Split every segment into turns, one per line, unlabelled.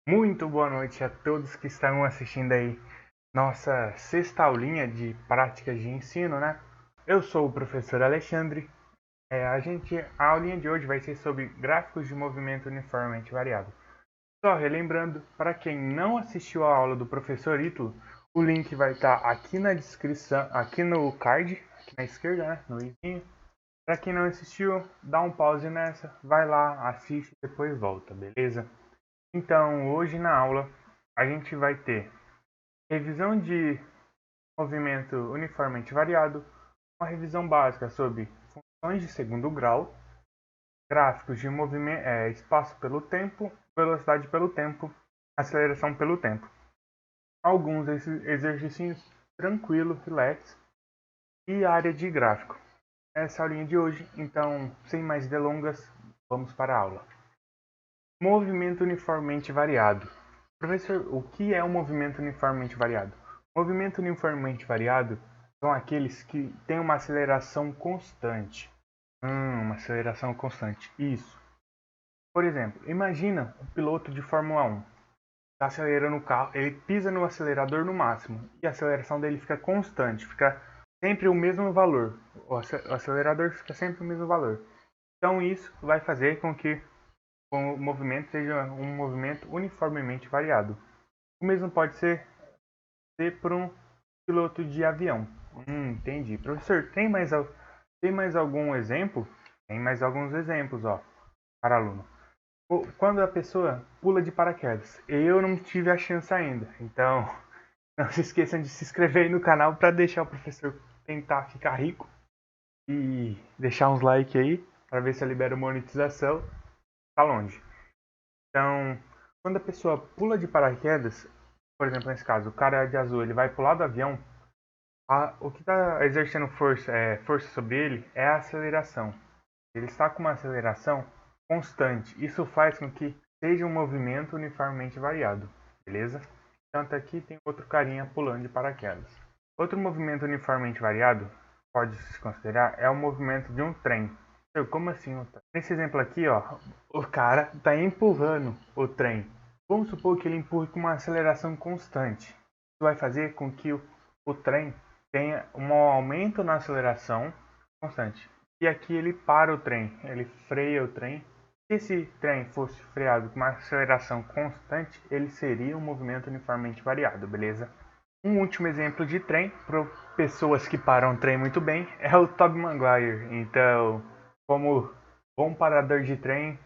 Muito boa noite a todos que estão assistindo aí nossa sexta aulinha de práticas de ensino, né? Eu sou o professor Alexandre. A aulinha de hoje vai ser sobre gráficos de movimento uniformemente variável. Só relembrando, para quem não assistiu a aula do professor Ítalo, o link vai estar aqui na descrição, aqui no card, aqui na esquerda, né? No izinho. Para quem não assistiu, dá um pause nessa, vai lá, assiste e depois volta, beleza? Então, hoje na aula, a gente vai ter revisão de movimento uniformemente variado, uma revisão básica sobre funções de segundo grau, gráficos de movimento, espaço pelo tempo, velocidade pelo tempo, aceleração pelo tempo. Alguns exercícios tranquilo, relax e área de gráfico. Essa é a aulinha de hoje, então, sem mais delongas, vamos para a aula. Movimento uniformemente variado. Professor, o que é um movimento uniformemente variado? Movimento uniformemente variado são aqueles que têm uma aceleração constante. Uma aceleração constante. Isso. Por exemplo, imagina um piloto de Fórmula 1. Está acelerando o carro, ele pisa no acelerador no máximo e a aceleração dele fica constante, fica sempre o mesmo valor. O acelerador fica sempre o mesmo valor. Então isso vai fazer com que o movimento seja um movimento uniformemente variado. O mesmo pode ser por um piloto de avião. Entendi. Professor, tem mais algum exemplo? Tem mais alguns exemplos, ó, para aluno. Quando a pessoa pula de paraquedas. Eu não tive a chance ainda. Então, não se esqueçam de se inscrever aí no canal para deixar o professor tentar ficar rico. E deixar uns likes aí, para ver se eu libero monetização. Tá longe. Então, quando a pessoa pula de paraquedas, por exemplo, nesse caso, o cara de azul, ele vai pular do avião, o que está exercendo força sobre ele é a aceleração. Ele está com uma aceleração constante. Isso faz com que seja um movimento uniformemente variado, beleza? Tanto aqui tem outro carinha pulando de paraquedas. Outro movimento uniformemente variado, pode se considerar, é o movimento de um trem. Como assim um trem? Nesse exemplo aqui, ó, o cara está empurrando o trem. Vamos supor que ele empurre com uma aceleração constante. Isso vai fazer com que o trem tenha um aumento na aceleração constante. E aqui ele para o trem, ele freia o trem. Se esse trem fosse freado com uma aceleração constante, ele seria um movimento uniformemente variado, beleza? Um último exemplo de trem, para pessoas que param o trem muito bem, é o Tobey Maguire. Então, como bom parador de trem,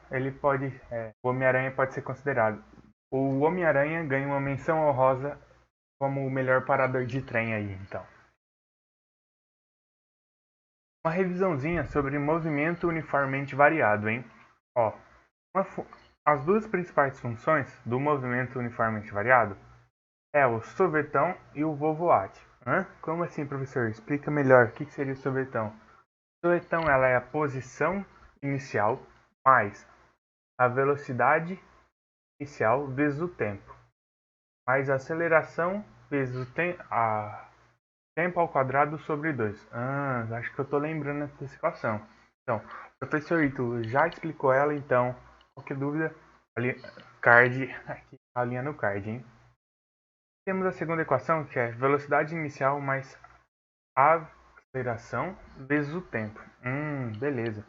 o Homem-Aranha pode ser considerado. O Homem-Aranha ganha uma menção honrosa como o melhor parador de trem aí, então. Uma revisãozinha sobre movimento uniformemente variado, hein? Ó, as duas principais funções do movimento uniformemente variado é o sorvetão e o vovoate. Como assim, professor? Explica melhor o que seria o sorvetão. O sorvetão ela é a posição inicial mais a velocidade inicial vezes o tempo, mais a aceleração vezes o tempo ao quadrado sobre 2. Acho que eu estou lembrando dessa equação. Então, o professor Ítalo já explicou ela, então, qualquer dúvida, aqui a linha no card, hein? Temos a segunda equação, que é velocidade inicial mais a aceleração vezes o tempo. Beleza.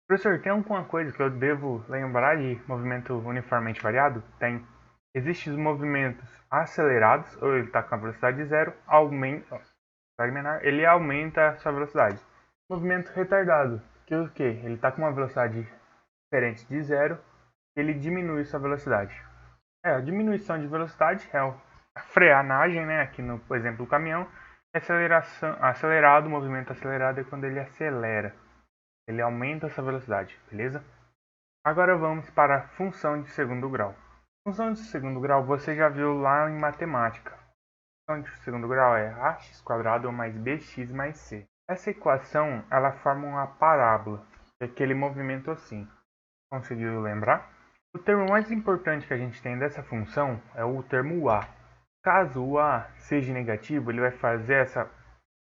Professor, tem alguma coisa que eu devo lembrar de movimento uniformemente variado? Tem. Existem os movimentos acelerados, ou ele está com a velocidade zero, menor, ele aumenta a sua velocidade. Movimento retardado, que é o que? Ele está com uma velocidade diferente de zero, ele diminui sua velocidade. A diminuição de velocidade é a frenagem, né? Aqui no exemplo do caminhão. O movimento acelerado é quando ele acelera. Ele aumenta essa velocidade, beleza? Agora vamos para a função de segundo grau. Função de segundo grau você já viu lá em matemática. A função de segundo grau é ax² mais bx mais c. Essa equação ela forma uma parábola, aquele movimento assim. Conseguiu lembrar? O termo mais importante que a gente tem dessa função é o termo a. Caso o a seja negativo, ele vai fazer essa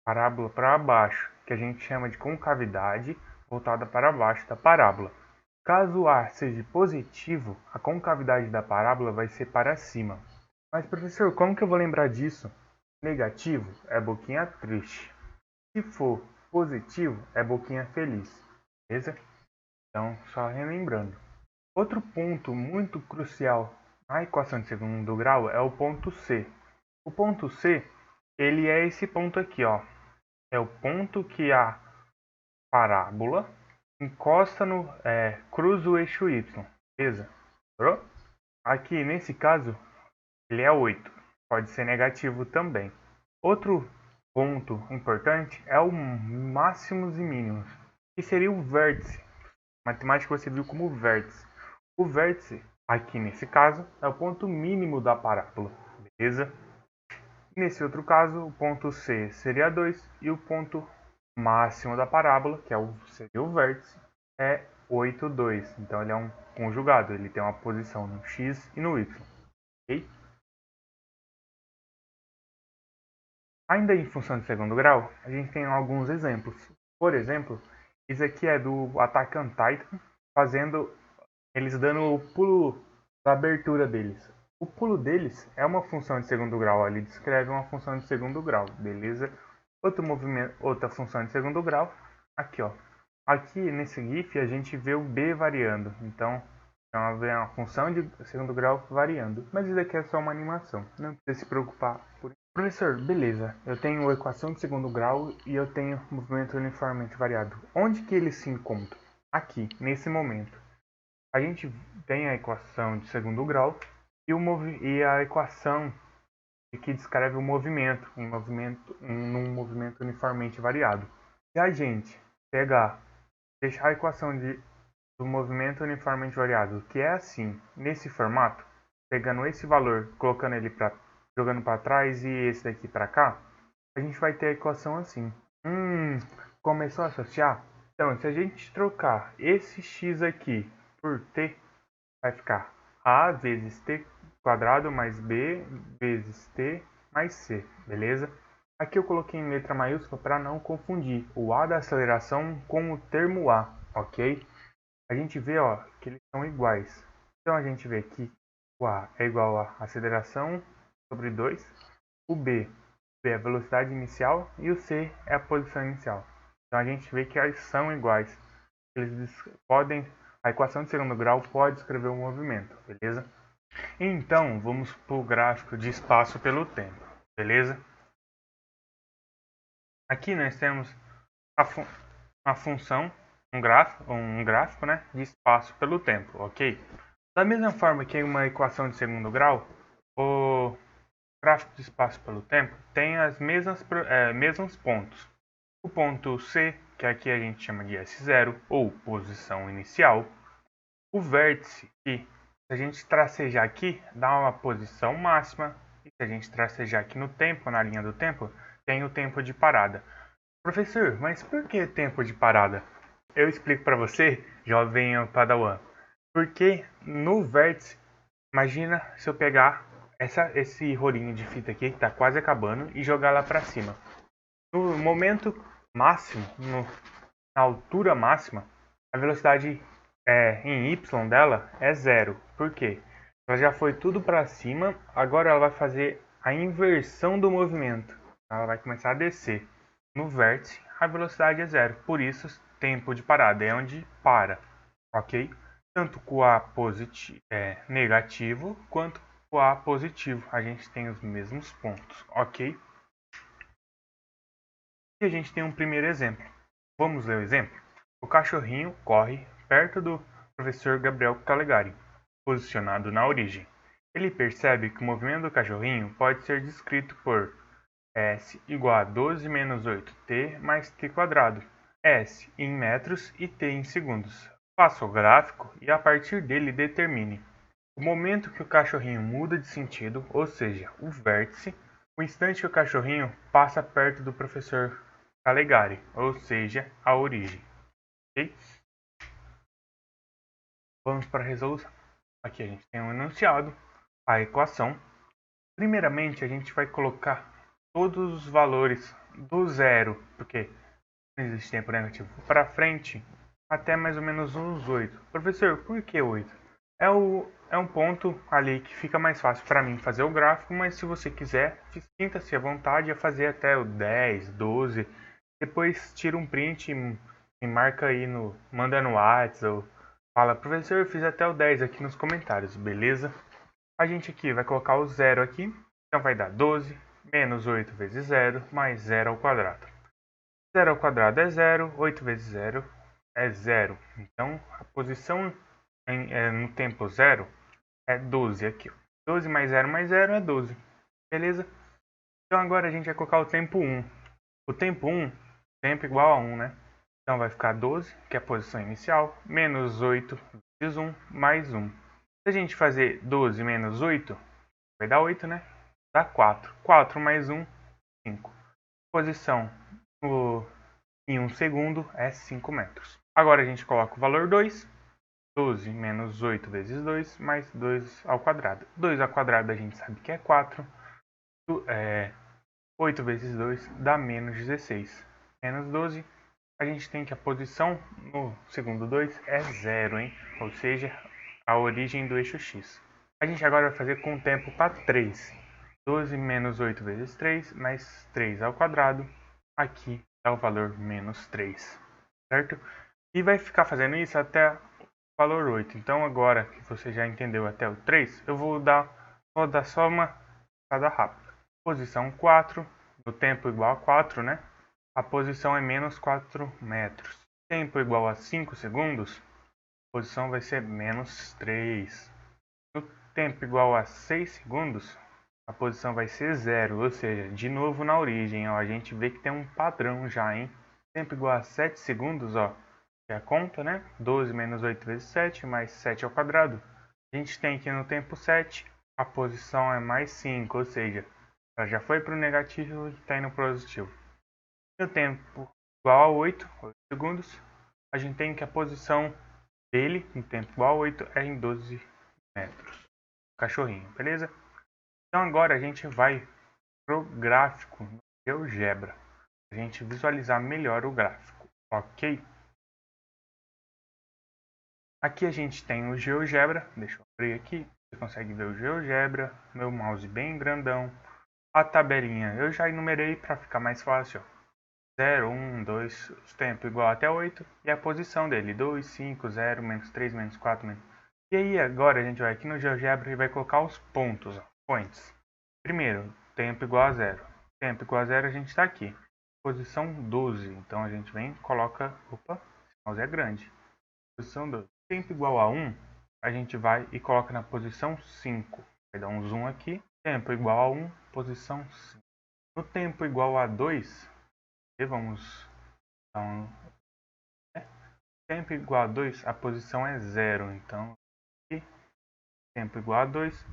parábola para baixo, que a gente chama de concavidade voltada para baixo da parábola. Caso A seja positivo, a concavidade da parábola vai ser para cima. Mas, professor, como que eu vou lembrar disso? Negativo é boquinha triste. Se for positivo, é boquinha feliz. Beleza? Então, só relembrando. Outro ponto muito crucial na equação de segundo grau é o ponto C. O ponto C, ele é esse ponto aqui, ó. É o ponto que a parábola encosta no cruza o eixo y, beleza? Aqui nesse caso ele é 8, pode ser negativo também. Outro ponto importante é o máximos e mínimos, que seria o vértice. Matemática você viu como vértice. O vértice aqui nesse caso é o ponto mínimo da parábola, beleza? Nesse outro caso o ponto C seria 2 e o ponto máximo da parábola, que seria o vértice, é 8, 2. Então ele é um conjugado, ele tem uma posição no x e no y. Okay? Ainda em função de segundo grau, a gente tem alguns exemplos. Por exemplo, isso aqui é do Attack on Titan, eles dando o pulo da abertura deles. O pulo deles é uma função de segundo grau, ele descreve uma função de segundo grau, beleza? Outra função de segundo grau, aqui ó. Aqui nesse GIF a gente vê o B variando, então é uma função de segundo grau variando. Mas isso aqui é só uma animação, não precisa se preocupar por isso. Professor, beleza, eu tenho equação de segundo grau e eu tenho movimento uniformemente variado. Onde que eles se encontram? Aqui, nesse momento. A gente tem a equação de segundo grau e a equação que descreve o movimento, num movimento uniformemente variado. Se a gente deixar a equação do movimento uniformemente variado, que é assim, nesse formato, pegando esse valor, jogando para trás e esse daqui para cá, a gente vai ter a equação assim. Começou a associar? Então, se a gente trocar esse x aqui por t, vai ficar a vezes t quadrado mais b vezes t mais c, beleza? Aqui eu coloquei em letra maiúscula para não confundir o a da aceleração com o termo a, ok? A gente vê ó, que eles são iguais. Então a gente vê que o a é igual a aceleração sobre 2, o b é a velocidade inicial e o c é a posição inicial. Então a gente vê que eles são iguais. A equação de segundo grau pode descrever o movimento, beleza? Então, vamos para o gráfico de espaço pelo tempo, beleza? Aqui nós temos a função, um gráfico né, de espaço pelo tempo, ok? Da mesma forma que em uma equação de segundo grau, o gráfico de espaço pelo tempo tem os mesmos pontos. O ponto C, que aqui a gente chama de S0, ou posição inicial. O vértice, que se a gente tracejar aqui, dá uma posição máxima. E se a gente tracejar aqui no tempo, na linha do tempo, tem o tempo de parada. Professor, mas por que tempo de parada? Eu explico para você, jovem Padawan. Porque no vértice, imagina se eu pegar esse rolinho de fita aqui, que está quase acabando, e jogar lá para cima. No momento máximo, na altura máxima, a velocidade em y dela é zero. Por quê? Ela já foi tudo para cima, agora ela vai fazer a inversão do movimento. Ela vai começar a descer. No vértice, a velocidade é zero. Por isso, tempo de parada é onde para, ok? Tanto com o A negativo quanto com o A positivo. A gente tem os mesmos pontos, ok? E a gente tem um primeiro exemplo. Vamos ler o exemplo? O cachorrinho corre perto do professor Gabriel Calegari, posicionado na origem. Ele percebe que o movimento do cachorrinho pode ser descrito por S igual a 12 menos 8t mais t quadrado. S em metros e t em segundos. Faça o gráfico e a partir dele determine o momento que o cachorrinho muda de sentido, ou seja, o vértice, o instante que o cachorrinho passa perto do professor Calegari, ou seja, a origem. Okay? Vamos para a resolução. Aqui a gente tem um enunciado, a equação. Primeiramente, a gente vai colocar todos os valores do zero, porque não existe tempo negativo para frente, até mais ou menos uns 8. Professor, por que 8? É um ponto ali que fica mais fácil para mim fazer o gráfico, mas se você quiser, sinta-se à vontade a fazer até o 10, 12. Depois tira um print e marca aí manda no WhatsApp ou fala, professor, eu fiz até o 10 aqui nos comentários, beleza? A gente aqui vai colocar o 0 aqui, então vai dar 12 menos 8 vezes 0 mais 0 ao quadrado. 0 ao quadrado é 0, 8 vezes 0 é 0. Então, a posição no tempo 0 é 12 aqui. 12 mais 0 é 12. Beleza? Então, agora a gente vai colocar o tempo 1. O tempo 1, tempo igual a 1, né? Então, vai ficar 12, que é a posição inicial, menos 8 vezes 1, mais 1. Se a gente fazer 12 menos 8, vai dar 8, né? Dá 4. 4 mais 1, 5. Posição em 1 segundo é 5 metros. Agora a gente coloca o valor 2. 12 menos 8 vezes 2, mais 2 ao quadrado. 2 ao quadrado a gente sabe que é 4. 8 vezes 2 dá menos 16. Menos 12, a gente tem que a posição no segundo 2 é 0, hein? Ou seja, a origem do eixo x. A gente agora vai fazer com o tempo para 3. 12 menos 8 vezes 3, mais 3 ao quadrado. Aqui dá o valor menos 3, certo? E vai ficar fazendo isso até o valor 8. Então agora que você já entendeu até o 3, eu vou dar só uma passada rápida. Posição 4, no tempo igual a 4, né? A posição é menos 4 metros. Tempo igual a 5 segundos, a posição vai ser menos 3. No tempo igual a 6 segundos, a posição vai ser 0, ou seja, de novo na origem, ó, a gente vê que tem um padrão já, hein? Tempo igual a 7 segundos, ó, é a conta, né? 12 menos 8 vezes 7, mais 7 ao quadrado. A gente tem que no tempo 7, a posição é mais 5, ou seja, ela já foi para o negativo e está indo para o positivo. No tempo igual a 8 segundos, a gente tem que a posição dele, em tempo igual a 8, é em 12 metros. Cachorrinho, beleza? Então agora a gente vai pro gráfico no GeoGebra. A gente visualizar melhor o gráfico, ok? Aqui a gente tem o GeoGebra, deixa eu abrir aqui, você consegue ver o GeoGebra, meu mouse bem grandão. A tabelinha eu já enumerei para ficar mais fácil. 0, 1, 2, os tempos igual até 8 e a posição dele, 2, 5, 0, menos 3, menos 4, menos... E aí agora a gente vai aqui no GeoGebra e vai colocar os pontos, ó, points. Primeiro, tempo igual a 0. Tempo igual a 0 a gente está aqui. Posição 12, então a gente vem e coloca... Opa, esse mouse é grande. Posição 12. Tempo igual a 1, a gente vai e coloca na posição 5. Vai dar um zoom aqui. Tempo igual a 1, posição 5. No tempo igual a 2, vamos dar um... Tempo igual a 2, a posição é 0. Então, aqui, tempo igual a 2,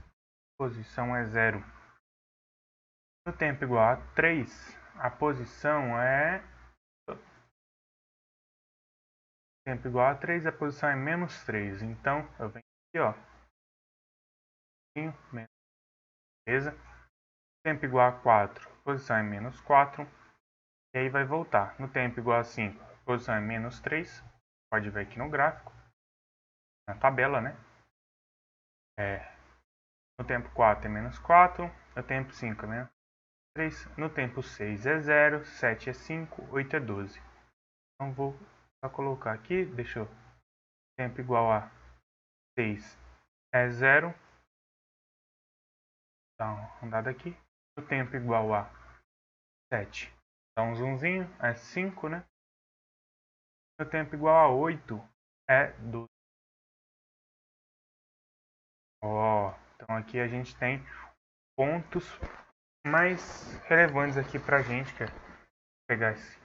posição é 0. No tempo igual a 3, a posição é... Tempo igual a 3, a posição é menos 3. Então, eu venho aqui, ó. Beleza? Tempo igual a 4, a posição é menos 4. E aí vai voltar. No tempo igual a 5, a posição é menos 3. Pode ver aqui no gráfico. Na tabela, né? No tempo 4 é menos 4. No tempo 5 é menos 3. No tempo 6 é 0. 7 é 5. 8 é 12. Então vou só colocar aqui. Deixa eu... Tempo igual a 6 é 0. Dá uma andada aqui. No tempo igual a 7. Dá um zoomzinho. É 5, né? No tempo igual a 8 é 12. Ó, então aqui a gente tem pontos mais relevantes aqui pra gente, que é pegar esse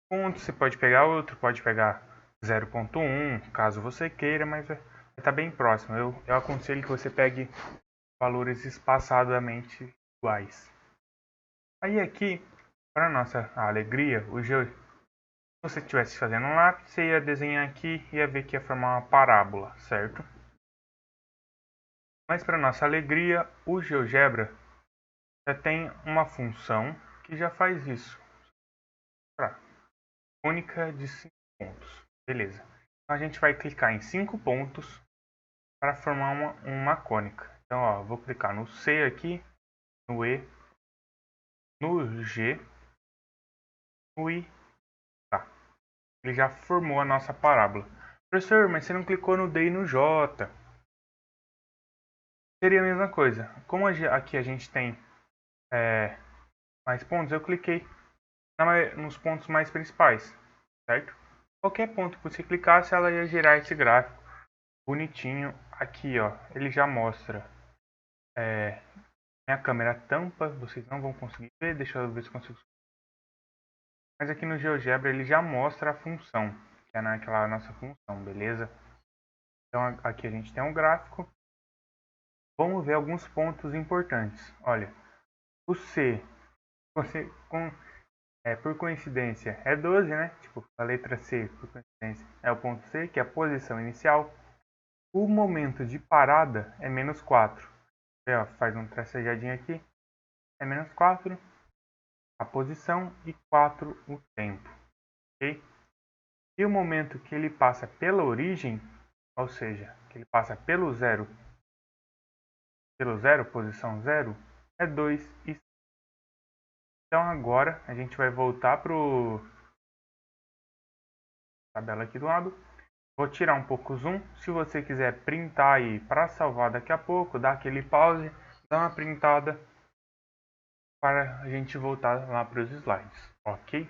ponto, você pode pegar outro, pode pegar 0.1, caso você queira, mas vai estar bem próximo. Eu aconselho que você pegue valores espaçadamente iguais. Aí aqui, para nossa alegria, se você estivesse fazendo um lápis, você ia desenhar aqui e ia ver que ia formar uma parábola, certo? Mas para nossa alegria, o GeoGebra já tem uma função que já faz isso. Única de 5 pontos. Beleza. Então a gente vai clicar em 5 pontos para formar uma cônica. Então, ó, vou clicar no C aqui, no E, no G, no I. Tá. Ele já formou a nossa parábola. Professor, mas você não clicou no D e no J. Seria a mesma coisa. Como aqui a gente tem mais pontos, eu cliquei nos pontos mais principais, certo? Qualquer ponto que você clicasse, ela ia gerar esse gráfico bonitinho. Aqui, ó, ele já mostra. Minha câmera tampa, vocês não vão conseguir ver. Deixa eu ver se consigo. Mas aqui no GeoGebra ele já mostra a função, que é naquela nossa função, beleza? Então aqui a gente tem um gráfico. Vamos ver alguns pontos importantes. Olha, o C, por coincidência, é 12, né? Tipo, a letra C, por coincidência, é o ponto C, que é a posição inicial. O momento de parada é menos 4. Ó, faz um tracejadinho aqui. É menos 4 a posição e 4 o tempo. Ok? E o momento que ele passa pela origem, ou seja, que ele passa pelo zero, posição 0, é 2 e 5. Então agora a gente vai voltar para a tabela aqui do lado. Vou tirar um pouco o zoom. Se você quiser printar aí para salvar daqui a pouco, dá aquele pause, dá uma printada para a gente voltar lá para os slides, ok?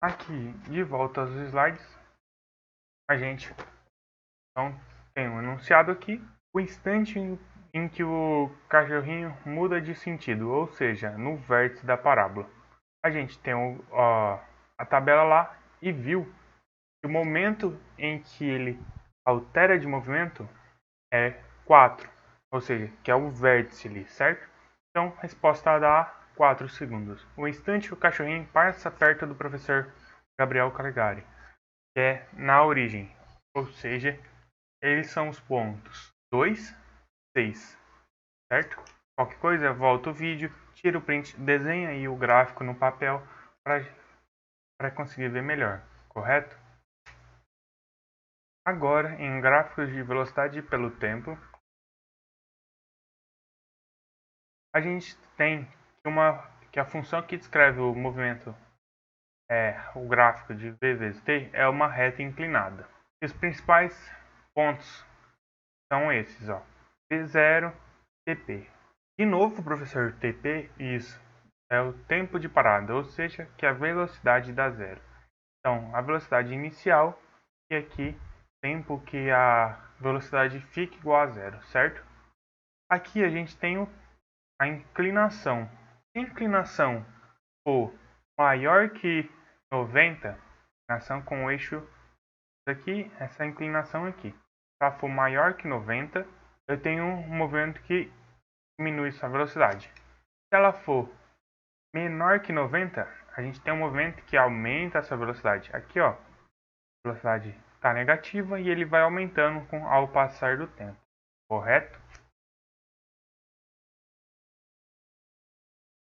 Aqui de volta aos slides, a gente então tem um enunciado aqui, o instante em que o cachorrinho muda de sentido, ou seja, no vértice da parábola. A gente tem a tabela lá e viu que o momento em que ele altera de movimento é 4, ou seja, que é o vértice ali, certo? Então, resposta dá 4 segundos. O instante que o cachorrinho passa perto do professor Gabriel Caligari, que é na origem, ou seja, eles são os pontos 2, 6, certo? Qualquer coisa, volta o vídeo, tira o print, desenha aí o gráfico no papel para conseguir ver melhor, correto? Agora, em gráficos de velocidade pelo tempo, a gente tem que a função que descreve o movimento, o gráfico de V vezes T, é uma reta inclinada. E os principais pontos são esses, ó, T0, TP. De novo, professor, TP, isso, é o tempo de parada, ou seja, que a velocidade dá zero. Então, a velocidade inicial e aqui, tempo que a velocidade fique igual a zero, certo? Aqui a gente tem a inclinação. Se a inclinação for maior que 90, inclinação com o eixo aqui, essa inclinação aqui, se ela for maior que 90, eu tenho um movimento que diminui sua velocidade. Se ela for menor que 90, a gente tem um movimento que aumenta a sua velocidade. Aqui, ó, a velocidade está negativa e ele vai aumentando ao passar do tempo, correto?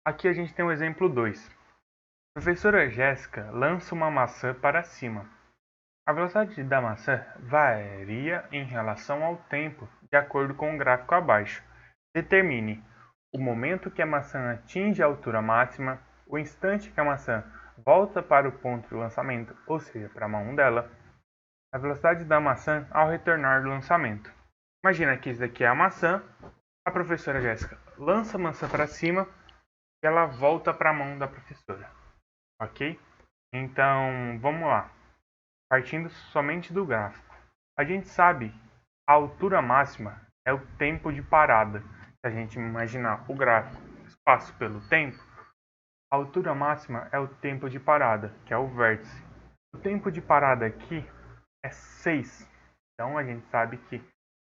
Aqui a gente tem o exemplo 2. Professora Jéssica lança uma maçã para cima. A velocidade da maçã varia em relação ao tempo, de acordo com o gráfico abaixo. Determine o momento que a maçã atinge a altura máxima, o instante que a maçã volta para o ponto de lançamento, ou seja, para a mão dela, a velocidade da maçã ao retornar do lançamento. Imagina que isso daqui é a maçã, a professora Jéssica lança a maçã para cima e ela volta para a mão da professora, ok? Então, vamos lá. Partindo somente do gráfico. A gente sabe que a altura máxima é o tempo de parada. Se a gente imaginar o gráfico espaço pelo tempo, a altura máxima é o tempo de parada, que é o vértice. O tempo de parada aqui é 6. Então a gente sabe que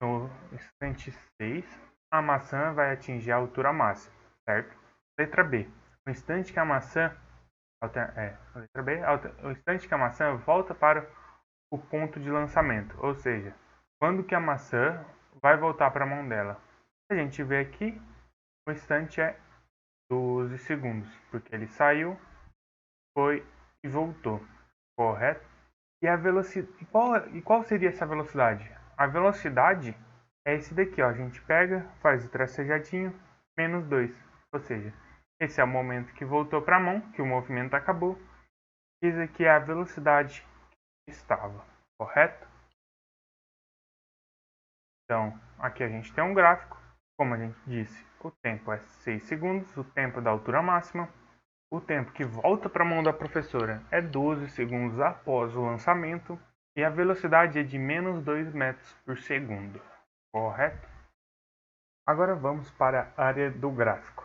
no instante 6, a maçã vai atingir a altura máxima, certo? Letra B. No instante que a maçã letra B, o instante que a maçã volta para o ponto de lançamento, ou seja, quando que a maçã vai voltar para a mão dela. A gente vê aqui, o instante é 12 segundos, porque ele saiu, foi e voltou, correto? E a velocidade, qual seria essa velocidade? A velocidade é esse daqui, ó. A gente pega, faz o tracejadinho, menos 2. Ou seja, esse é o momento que voltou para a mão, que o movimento acabou. Isso aqui é a velocidade que estava, correto? Então, aqui a gente tem um gráfico. Como a gente disse, o tempo é 6 segundos, o tempo da altura máxima. O tempo que volta para a mão da professora é 12 segundos após o lançamento. E a velocidade é de menos 2 metros por segundo, correto? Agora vamos para a área do gráfico.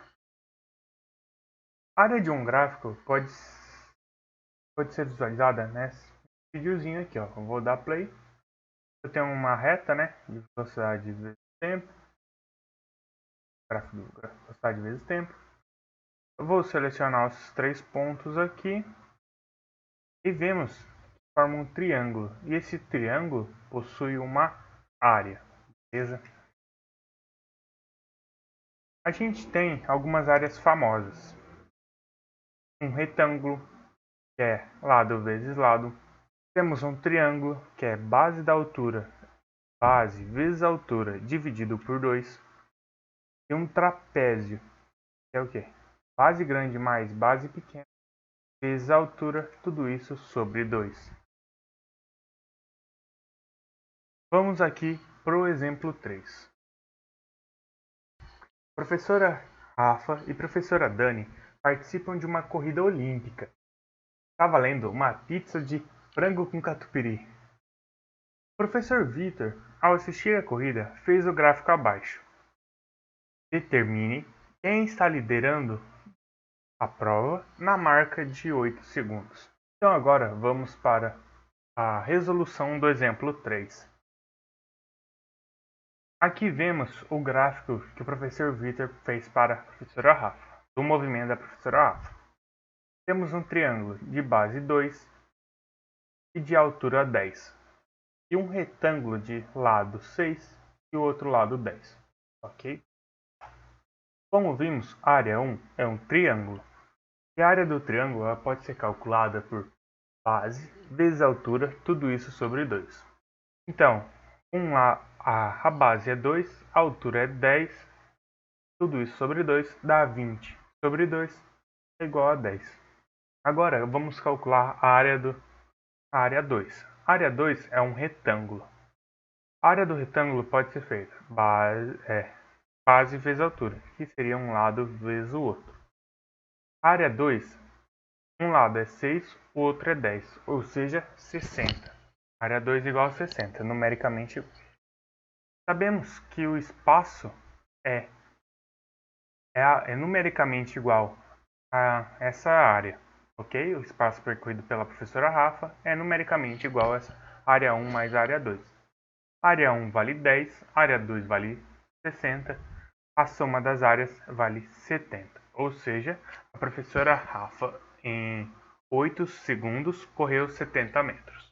A área de um gráfico pode ser visualizada nesse videozinho aqui, ó. Eu vou dar play. Eu tenho uma reta, né, de velocidade vezes tempo. Gráfico de velocidade vezes tempo. Eu vou selecionar os 3 pontos aqui. E vemos que forma um triângulo. E esse triângulo possui uma área, beleza? A gente tem algumas áreas famosas. Um retângulo, que é lado vezes lado. Temos um triângulo, que é base da altura, base vezes altura, dividido por 2. E um trapézio, que é o quê? Base grande mais base pequena, vezes altura, tudo isso sobre 2. Vamos aqui para o exemplo 3. Professora Rafa e professora Dani participam de uma corrida olímpica. Está valendo uma pizza de frango com catupiry. O professor Vitor, ao assistir a corrida, fez o gráfico abaixo. Determine quem está liderando a prova na marca de 8 segundos. Então agora vamos para a resolução do exemplo 3. Aqui vemos o gráfico que o professor Vitor fez para a professora Rafa, do movimento da professora Rafa. Temos um triângulo de base 2 e de altura 10, e um retângulo de lado 6 e o outro lado 10, ok? Como vimos, a área 1 é um triângulo, e a área do triângulo ela pode ser calculada por base vezes altura, tudo isso sobre 2. Então, a base é 2, a altura é 10, tudo isso sobre 2 dá 20 sobre 2 é igual a 10. Agora vamos calcular a área 2. A área 2 é um retângulo. A área do retângulo pode ser feita base vezes altura, que seria um lado vezes o outro. A área 2, um lado é 6, o outro é 10, ou seja, 60. Área 2 igual a 60, numericamente. Sabemos que o espaço é numericamente igual a essa área, ok? O espaço percorrido pela professora Rafa é numericamente igual a essa área 1 mais área 2. Área 1 vale 10, área 2 vale 60, a soma das áreas vale 70. Ou seja, a professora Rafa, em 8 segundos, correu 70 metros.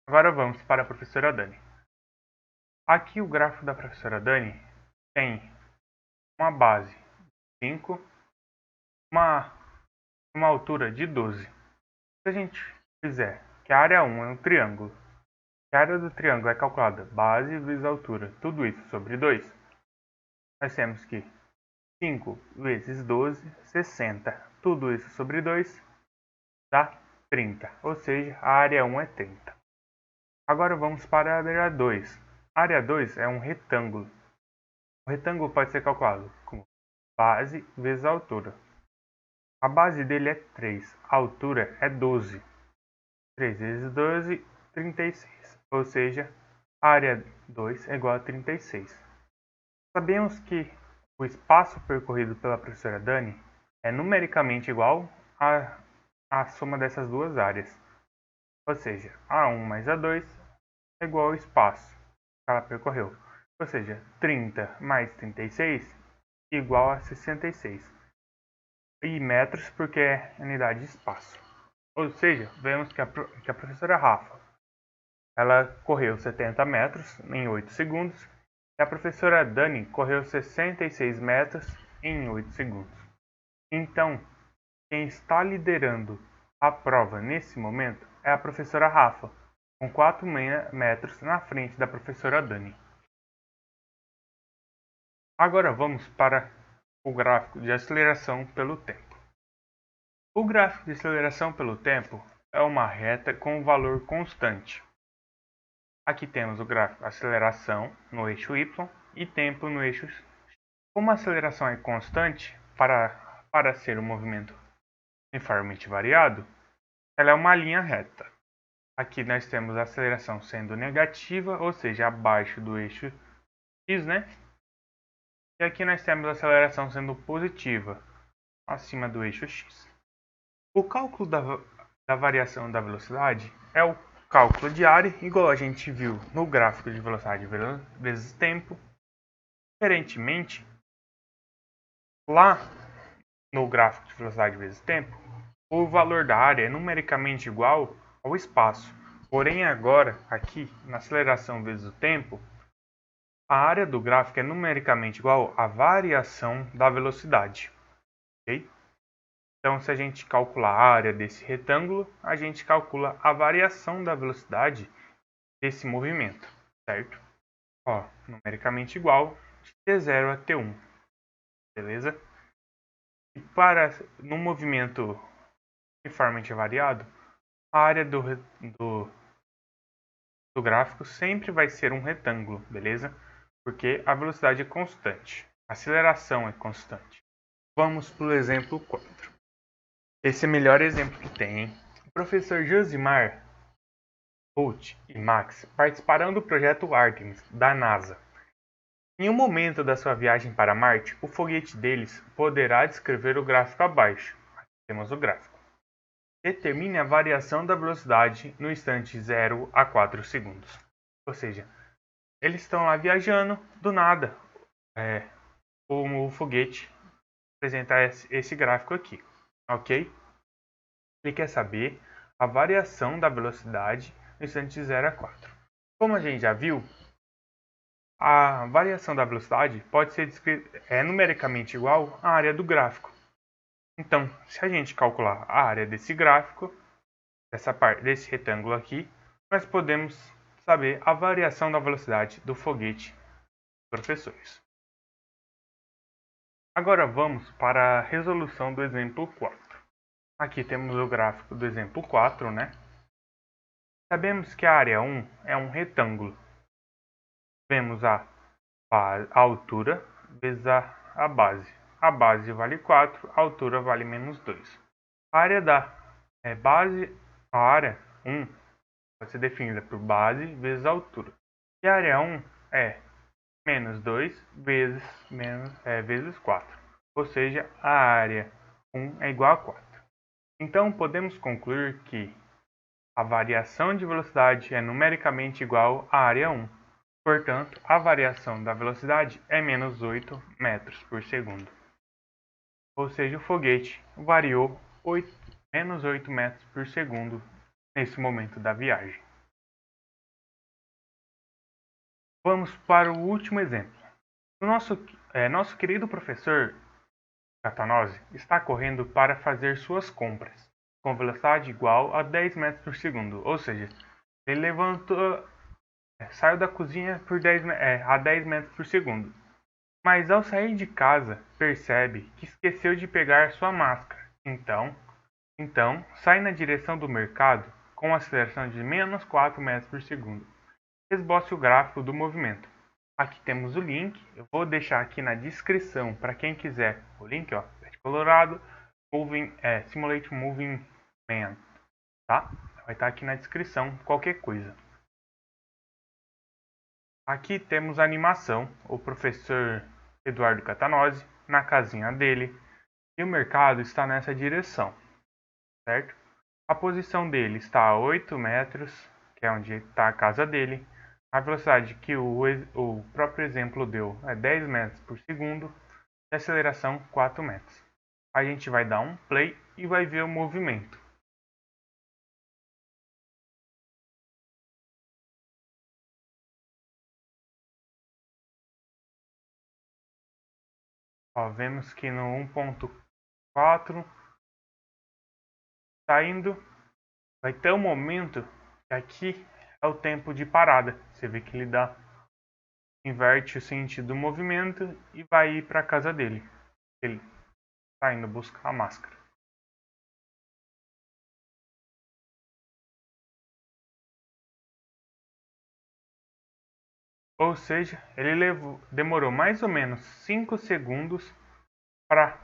Agora vamos para a professora Dani. Aqui o gráfico da professora Dani tem uma base de 5, uma altura de 12. Se a gente fizer que a área 1 é um triângulo, que a área do triângulo é calculada base vezes altura, tudo isso sobre 2, nós temos que 5 vezes 12, 60, tudo isso sobre 2, dá 30, ou seja, a área 1 é 30. Agora vamos para a área 2. A área 2 é um retângulo. O retângulo pode ser calculado como base vezes altura. A base dele é 3, a altura é 12. 3 vezes 12, 36. Ou seja, a área 2 é igual a 36. Sabemos que o espaço percorrido pela professora Dani é numericamente igual à soma dessas duas áreas. Ou seja, A1 mais A2 é igual ao espaço que ela percorreu. Ou seja, 30 mais 36 igual a 66. E metros porque é unidade de espaço. Ou seja, vemos que a professora Rafa ela correu 70 metros em 8 segundos E a professora Dani correu 66 metros em 8 segundos. Então, quem está liderando a prova nesse momento é a professora Rafa, com 4 metros na frente da professora Dani. Agora vamos para o gráfico de aceleração pelo tempo. O gráfico de aceleração pelo tempo é uma reta com um valor constante. Aqui temos o gráfico aceleração no eixo Y e tempo no eixo X. Como a aceleração é constante para ser um movimento uniformemente variado, ela é uma linha reta. Aqui nós temos a aceleração sendo negativa, ou seja, abaixo do eixo X, né? E aqui nós temos a aceleração sendo positiva, acima do eixo X. O cálculo da variação da velocidade é o cálculo de área, igual a gente viu no gráfico de velocidade vezes tempo. Diferentemente, lá no gráfico de velocidade vezes tempo, o valor da área é numericamente igual ao espaço. Porém, agora, aqui, na aceleração vezes o tempo, a área do gráfico é numericamente igual à variação da velocidade. Okay? Então, se a gente calcular a área desse retângulo, a gente calcula a variação da velocidade desse movimento, certo? Ó, numericamente igual de T0 a T1, beleza? E no movimento uniformemente variado, a área do gráfico sempre vai ser um retângulo, beleza? Porque a velocidade é constante, a aceleração é constante. Vamos para o exemplo 4. Esse é o melhor exemplo que tem, hein? O professor Josimar, Holt e Max participaram do projeto Artemis, da NASA. Em um momento da sua viagem para Marte, o foguete deles poderá descrever o gráfico abaixo. Aqui temos o gráfico. Determine a variação da velocidade no instante 0 a 4 segundos. Ou seja, eles estão lá viajando, do nada, o foguete apresenta esse gráfico aqui. Ok? Ele quer saber a variação da velocidade no instante 0 a 4. Como a gente já viu, a variação da velocidade pode ser numericamente igual à área do gráfico. Então, se a gente calcular a área desse gráfico, desse retângulo aqui, nós podemos saber a variação da velocidade do foguete dos professores. Agora vamos para a resolução do exemplo 4. Aqui temos o gráfico do exemplo 4, né? Sabemos que a área 1 é um retângulo. Vemos a altura vezes a base. A base vale 4, a altura vale menos 2. A área a área 1 pode ser definida por base vezes a altura. E a área 1 é menos 2 vezes 4. Ou seja, a área 1 é igual a 4. Então, podemos concluir que a variação de velocidade é numericamente igual à área 1. Portanto, a variação da velocidade é menos 8 metros por segundo. Ou seja, o foguete variou menos 8 metros por segundo nesse momento da viagem. Vamos para o último exemplo. O nosso querido professor Catanose está correndo para fazer suas compras, com velocidade igual a 10 metros por segundo. Ou seja, ele saiu da cozinha a 10 metros por segundo. Mas ao sair de casa, percebe que esqueceu de pegar sua máscara. Então sai na direção do mercado com aceleração de menos 4 metros por segundo. Esboce o gráfico do movimento. Aqui temos o link, eu vou deixar aqui na descrição para quem quiser o link, ó, Colorado, Simulate Moving Man, tá? Vai estar aqui na descrição, qualquer coisa. Aqui temos a animação, o professor Eduardo Catanose na casinha dele, e o mercado está nessa direção, certo? A posição dele está a 8 metros, que é onde está a casa dele. A velocidade que o próprio exemplo deu é 10 metros por segundo e a aceleração 4 metros. A gente vai dar um play e vai ver o movimento. Ó, vemos que no 1.4 tá indo, vai ter um momento que aqui é o tempo de parada. Você vê que ele inverte o sentido do movimento e vai ir para a casa dele. Ele tá indo buscar a máscara. Ou seja, ele demorou mais ou menos 5 segundos para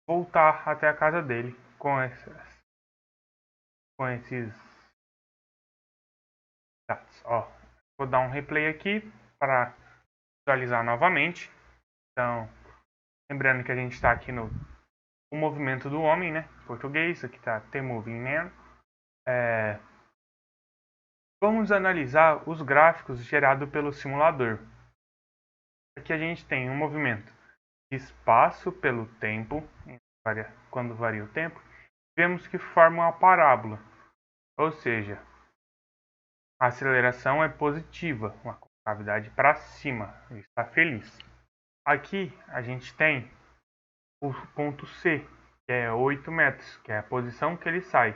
voltar até a casa dele com esses dados. Ó, vou dar um replay aqui para visualizar novamente. Então, lembrando que a gente está aqui no O Movimento do Homem, né? Em português, aqui está The Moving Man. Vamos analisar os gráficos gerados pelo simulador. Aqui a gente tem um movimento de espaço pelo tempo, quando varia o tempo, vemos que forma uma parábola, ou seja, a aceleração é positiva, uma concavidade para cima, ele está feliz. Aqui a gente tem o ponto C, que é 8 metros, que é a posição que ele sai.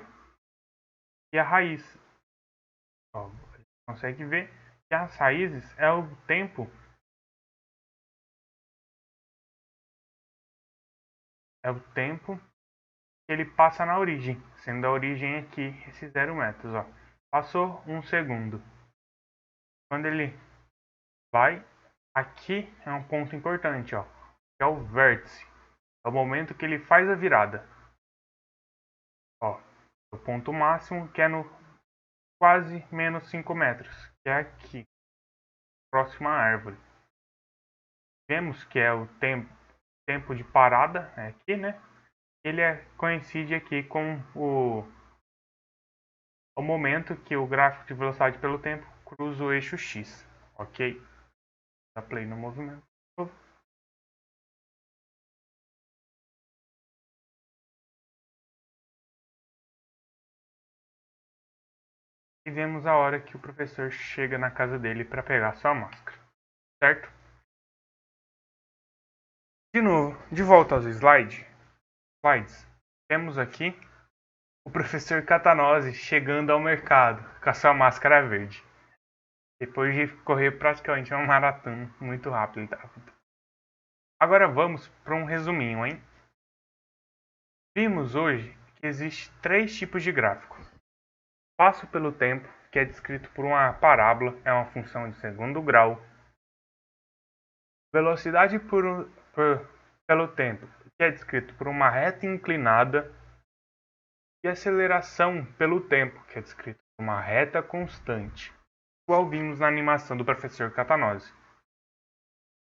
E a raiz, ó, você consegue ver que as raízes é o tempo que ele passa na origem, sendo a origem aqui esses 0 metros. Ó. Passou 1 segundo. Quando ele vai, aqui é um ponto importante, ó, que é o vértice. É o momento que ele faz a virada. Ó, o ponto máximo que é no quase menos 5 metros, que é aqui, próximo à árvore. Vemos que é o tempo de parada, aqui, né? Ele coincide aqui com o momento que o gráfico de velocidade pelo tempo cruza o eixo X, ok? Dá play no movimento. E vemos a hora que o professor chega na casa dele para pegar sua máscara, certo? De novo, de volta aos slides, temos aqui o professor Catanose chegando ao mercado com a sua máscara verde. Depois de correr praticamente uma maratona muito rápido. Agora vamos para um resuminho, hein? Vimos hoje que existe 3 tipos de gráfico. Passo pelo tempo, que é descrito por uma parábola, é uma função de segundo grau. Velocidade pelo tempo, que é descrito por uma reta inclinada. E aceleração pelo tempo, que é descrito por uma reta constante, igual vimos na animação do professor Catanose.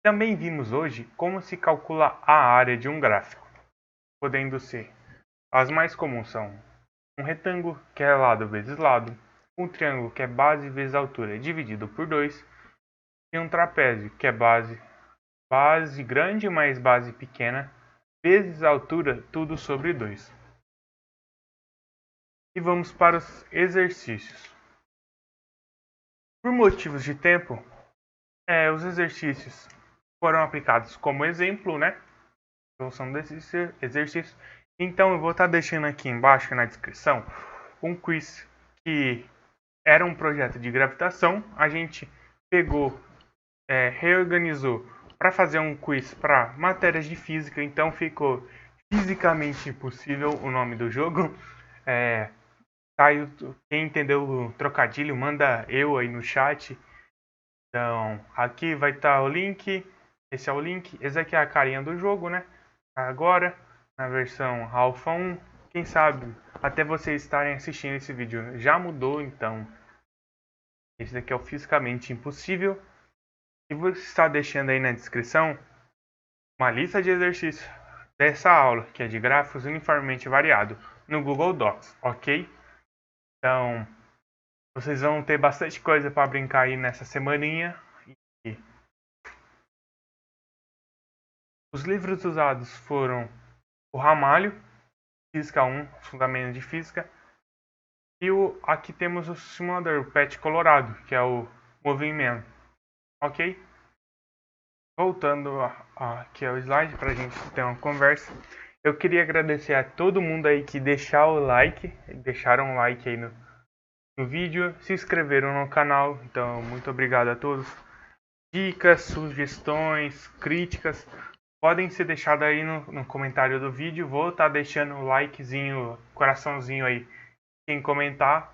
Também vimos hoje como se calcula a área de um gráfico, podendo ser, as mais comuns são um retângulo, que é lado vezes lado, um triângulo, que é base vezes altura, dividido por 2, e um trapézio, que é base grande mais base pequena, vezes altura, tudo sobre 2. E vamos para os exercícios. Por motivos de tempo, os exercícios foram aplicados como exemplo, né? Solução desses exercícios. Então eu vou estar deixando aqui embaixo na descrição um quiz que era um projeto de gravitação. A gente pegou, reorganizou para fazer um quiz para matérias de física. Então ficou Fisicamente Impossível o nome do jogo. Quem entendeu o trocadilho, manda eu aí no chat. Então, aqui vai estar o link. Esse é o link. Esse aqui é a carinha do jogo, né? Agora, na versão Alpha 1. Quem sabe, até vocês estarem assistindo esse vídeo já mudou. Então, esse daqui é o Fisicamente Impossível. E vou estar deixando aí na descrição uma lista de exercícios dessa aula, que é de gráficos uniformemente variado, no Google Docs, ok? Então, vocês vão ter bastante coisa para brincar aí nessa semaninha. E os livros usados foram o Ramalho, Física 1, Fundamentos de Física. E aqui temos o simulador, o PET Colorado, que é o Moving Man. Ok? voltando aqui ao slide para a gente ter uma conversa, eu queria agradecer a todo mundo aí que deixaram um like aí no vídeo, se inscreveram no canal, então muito obrigado a todos. Dicas, sugestões, críticas, podem ser deixadas aí no comentário do vídeo. Vou estar deixando o likezinho, coraçãozinho aí, quem comentar.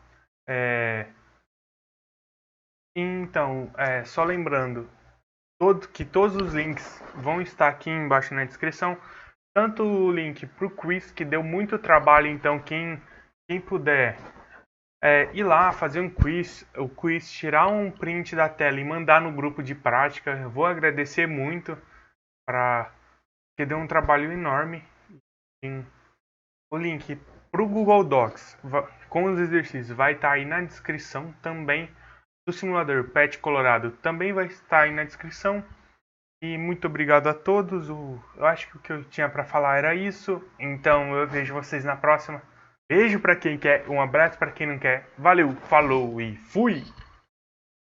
Então, só lembrando que todos os links vão estar aqui embaixo na descrição. Tanto o link para o quiz, que deu muito trabalho, então quem puder ir lá, fazer o quiz, tirar um print da tela e mandar no grupo de prática, eu vou agradecer muito, porque deu um trabalho enorme. O link para o Google Docs com os exercícios vai estar aí na descrição também. Do simulador Pet Colorado também vai estar aí na descrição. E muito obrigado a todos. Eu acho que o que eu tinha para falar era isso. Então eu vejo vocês na próxima. Beijo para quem quer, um abraço para quem não quer. Valeu, falou e fui!